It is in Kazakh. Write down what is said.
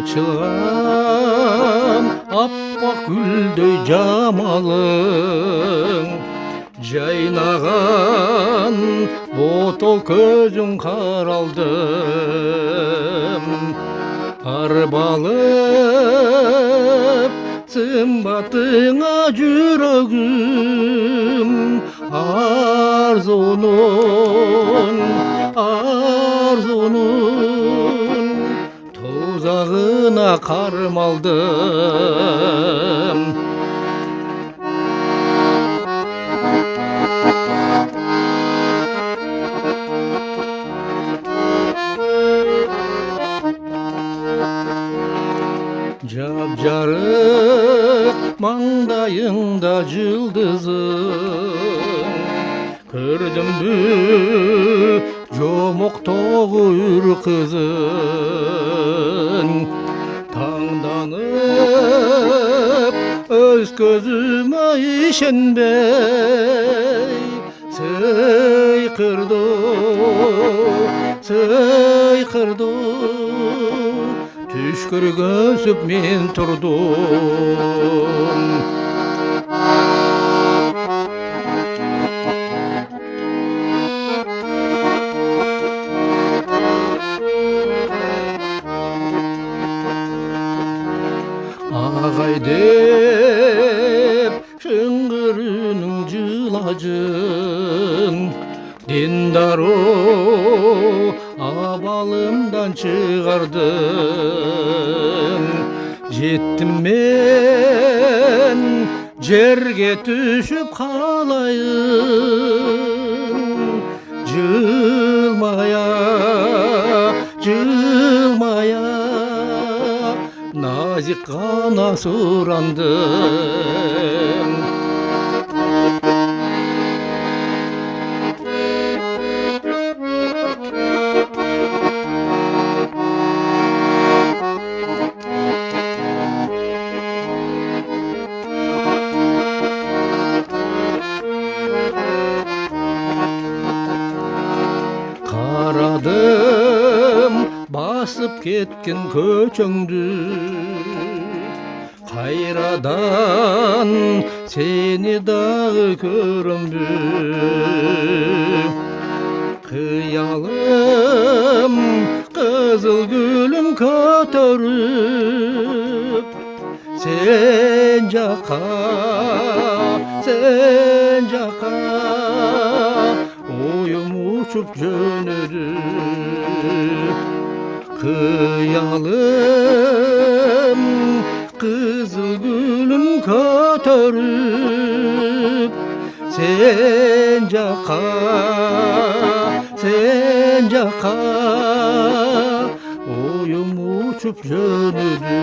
Açılgan appak gülдөй жамалың, жайнаған ботол көзүң каралдым. Арбалып сымбатыңа жүрөгүм, арзунун тозағына қармалдым. Жап-жарық маңдайыңда жылдызың, көрдүмбү жомоктогу үр кызың. Таңданып өз көзүмө ишенбей, сыйкырды түш көргөзүп мен турдум. Агай деп шыңгырының жылажың, диндару абалымдан чыгардың. Жеттим мен жерге түшүп калайын, жылмая назик гана сурандым. Карадым басып кеткен көчөңдү, кайрадан сени дагы көрөмбү. Кыялым кызыл гүлүм көтөрүп, сен жака оюм учуп жөнөдү. Кыялым кызыл гүлүм көтөрүп, сен жака оюм учуп жөнөдү.